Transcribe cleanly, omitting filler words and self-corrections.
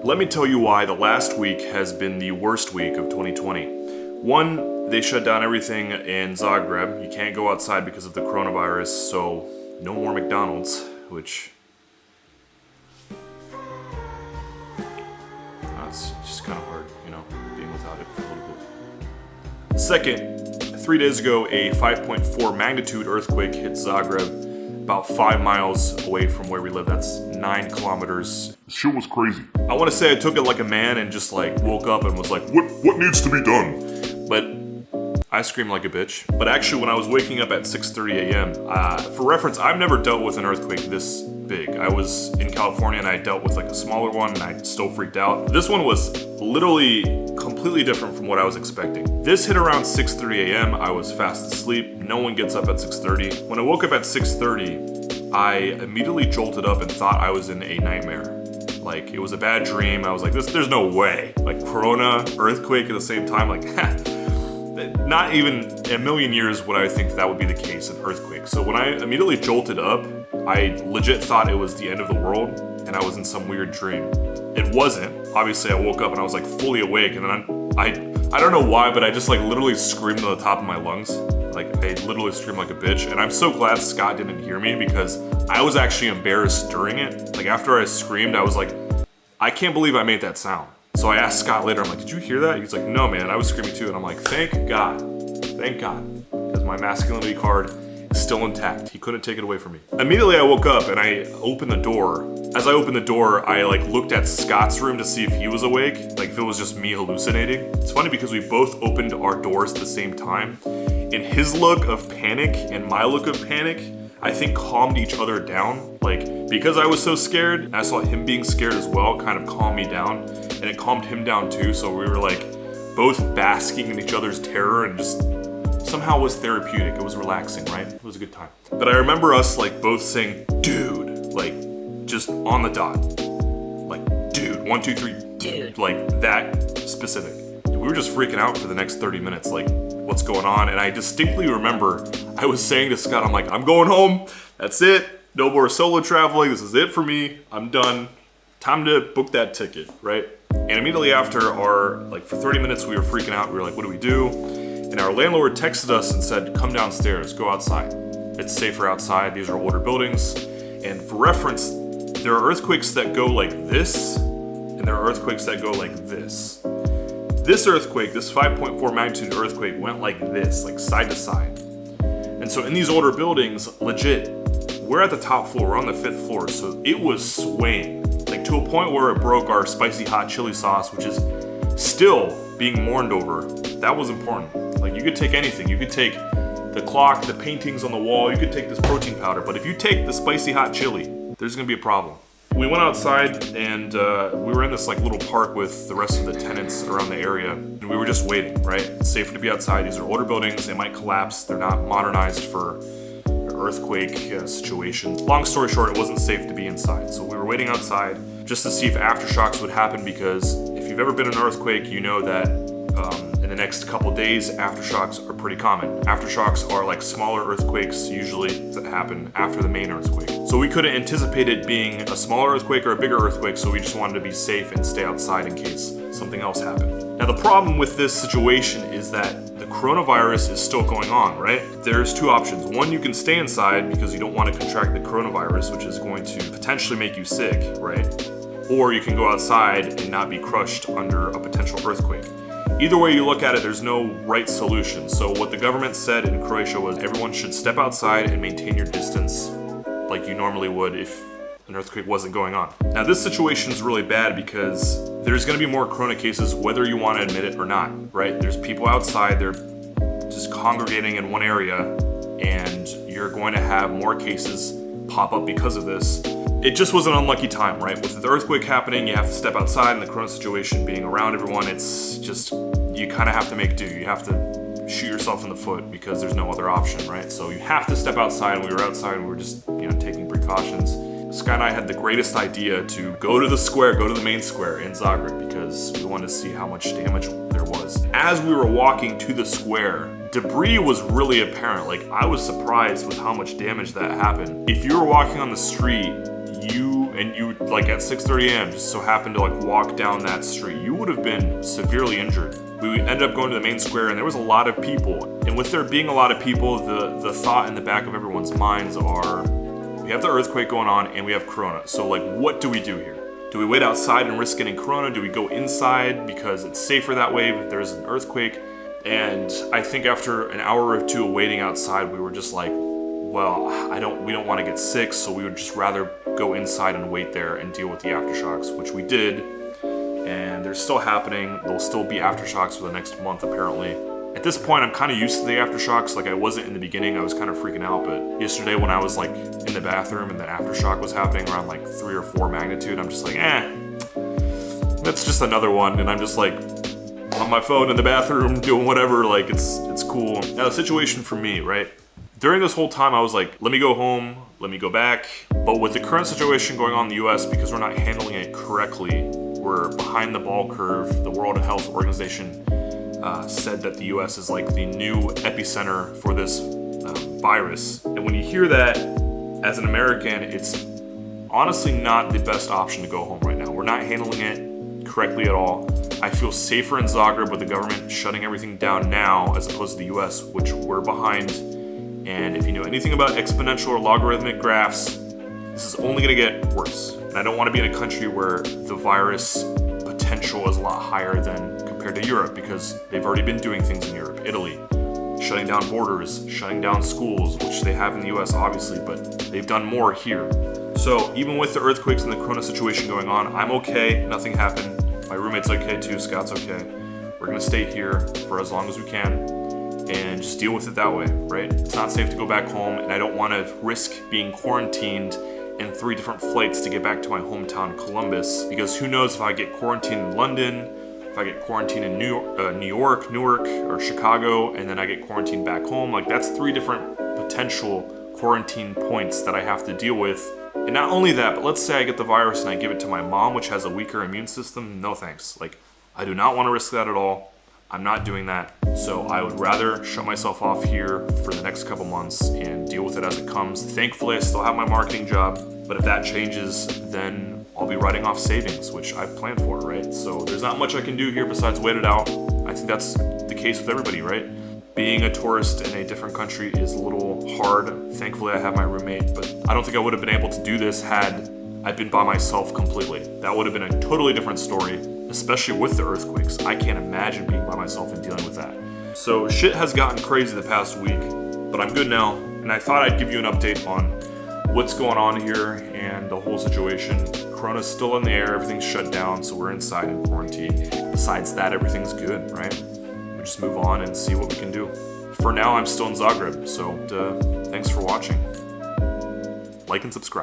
Let me tell you why the last week has been the worst week of 2020. One, they shut down everything in Zagreb. You can't go outside because of the coronavirus, so no more McDonald's, which... it's just kind of hard, being without it for a little bit. Second, 3 days ago, a 5.4 magnitude earthquake hit Zagreb, about 5 miles away from where we live. That's 9 kilometers. Shit was crazy. I want to say I took it like a man and just woke up and was like, What needs to be done? But I screamed like a bitch. But actually, when I was waking up at 6:30 a.m., for reference, I've never dealt with an earthquake this big. I was in California and I dealt with a smaller one and I still freaked out. This one was literally completely different from what I was expecting. This hit around 6:30 a.m. I was fast asleep. No one gets up at 6:30. When I woke up at 6:30, I immediately jolted up and thought I was in a nightmare. It was a bad dream. I was like, there's no way. Corona, earthquake at the same time, not even a million years would I think that would be the case, an earthquake. So when I immediately jolted up, I legit thought it was the end of the world and I was in some weird dream. It wasn't. Obviously, I woke up and I was fully awake, and then I don't know why, but I just literally screamed to the top of my lungs. I literally screamed like a bitch, and I'm so glad Scott didn't hear me because I was actually embarrassed during it. After I screamed, I was like, I can't believe I made that sound. So I asked Scott later, I'm like, did you hear that? He's like, no man, I was screaming too. And I'm like, thank God, because my masculinity card is still intact. He couldn't take it away from me. Immediately I woke up and I opened the door. As I opened the door, I looked at Scott's room to see if he was awake, if it was just me hallucinating. It's funny because we both opened our doors at the same time. And his look of panic and my look of panic, I think calmed each other down. Because I was so scared, I saw him being scared as well, kind of calmed me down. And it calmed him down too, so we were both basking in each other's terror, and just somehow it was therapeutic. It was relaxing, right? It was a good time. But I remember us both saying, dude, just on the dot. Dude, 1, 2, 3, dude. That specific. We were just freaking out for the next 30 minutes, what's going on? And I distinctly remember I was saying to Scott, I'm going home. That's it. No more solo traveling. This is it for me. I'm done. Time to book that ticket, right? And immediately after for 30 minutes, we were freaking out. We were like, what do we do? And our landlord texted us and said, come downstairs, go outside. It's safer outside. These are older buildings. And for reference, there are earthquakes that go like this, and there are earthquakes that go like this. This earthquake, this 5.4 magnitude earthquake, went like this, side to side. And so in these older buildings, legit, we're at the top floor, we're on the 5th floor, so it was swaying. To a point where it broke our spicy hot chili sauce, which is still being mourned over. That was important. You could take anything. You could take the clock, the paintings on the wall, you could take this protein powder, but if you take the spicy hot chili, there's gonna be a problem. We went outside and we were in this little park with the rest of the tenants around the area, and we were just waiting, right? It's safer to be outside. These are older buildings, they might collapse. They're not modernized for earthquake situations. Long story short, it wasn't safe to be inside. So we were waiting outside just to see if aftershocks would happen, because if you've ever been in an earthquake, you know that in the next couple days, aftershocks are pretty common. Aftershocks are smaller earthquakes usually that happen after the main earthquake. So we couldn't anticipate it being a smaller earthquake or a bigger earthquake, so we just wanted to be safe and stay outside in case something else happened. Now the problem with this situation is that the coronavirus is still going on, right? There's 2 options. One, you can stay inside because you don't want to contract the coronavirus, which is going to potentially make you sick, right? Or you can go outside and not be crushed under a potential earthquake. Either way you look at it, there's no right solution. So what the government said in Croatia was everyone should step outside and maintain your distance like you normally would if an earthquake wasn't going on. Now this situation is really bad because there's gonna be more corona cases whether you want to admit it or not, right? There's people outside, they're just congregating in one area, and you're going to have more cases pop up because of this. It just was an unlucky time, right? With the earthquake happening, you have to step outside, and the corona situation being around everyone, it's just, you kind of have to make do. You have to shoot yourself in the foot because there's no other option, right? So you have to step outside, and we were outside, and we were just, taking precautions. Sky and I had the greatest idea to go to the main square in Zagreb because we wanted to see how much damage there was. As we were walking to the square, debris was really apparent. I was surprised with how much damage that happened. If you were walking on the street, you and you like at 6:30 a.m. just so happened to like walk down that street, you would have been severely injured. We ended up going to the main square and there was a lot of people. And with there being a lot of people, the thought in the back of everyone's minds are, we have the earthquake going on and we have Corona. So like, what do we do here? Do we wait outside and risk getting Corona? Do we go inside because it's safer that way if there's an earthquake? And I think after an hour or two of waiting outside, we were just like, well, we don't want to get sick, so we would just rather go inside and wait there and deal with the aftershocks, which we did. And they're still happening. There'll still be aftershocks for the next month, apparently. At this point, I'm kind of used to the aftershocks. Like I wasn't in the beginning, I was kind of freaking out, but yesterday when I was like in the bathroom and the aftershock was happening around like 3 or 4 magnitude, I'm just like, that's just another one. And I'm just like on my phone in the bathroom doing whatever, like it's cool. Now the situation for me, right? During this whole time, I was like, let me go home, let me go back. But with the current situation going on in the US, because we're not handling it correctly, we're behind the ball curve. The World Health Organization said that the US is like the new epicenter for this virus. And when you hear that, as an American, it's honestly not the best option to go home right now. We're not handling it correctly at all. I feel safer in Zagreb with the government shutting everything down now as opposed to the US, which we're behind. And if you know anything about exponential or logarithmic graphs, this is only going to get worse. And I don't want to be in a country where the virus potential is a lot higher than compared to Europe, because they've already been doing things in Europe. Italy, shutting down borders, shutting down schools, which they have in the US obviously, but they've done more here. So even with the earthquakes and the Corona situation going on, I'm okay, nothing happened. My roommate's okay too, Scott's okay. We're going to stay here for as long as we can and just deal with it that way, right? It's not safe to go back home, and I don't want to risk being quarantined in 3 different flights to get back to my hometown, Columbus, because who knows if I get quarantined in London, if I get quarantined in New York, Newark, or Chicago, and then I get quarantined back home. Like that's 3 different potential quarantine points that I have to deal with. And not only that, but let's say I get the virus and I give it to my mom, which has a weaker immune system. No thanks. Like I do not want to risk that at all. I'm not doing that. So I would rather shut myself off here for the next couple months and deal with it as it comes. Thankfully, I still have my marketing job, but if that changes, then I'll be writing off savings, which I've planned for, right? So there's not much I can do here besides wait it out. I think that's the case with everybody, right? Being a tourist in a different country is a little hard. Thankfully, I have my roommate, but I don't think I would have been able to do this had I been by myself completely. That would have been a totally different story, especially with the earthquakes. I can't imagine being by myself and dealing with that. So shit has gotten crazy the past week, but I'm good now. And I thought I'd give you an update on what's going on here and the whole situation. Corona's still in the air, everything's shut down, so we're inside in quarantine. Besides that, everything's good, right? We just move on and see what we can do. For now, I'm still in Zagreb, so thanks for watching. Like and subscribe.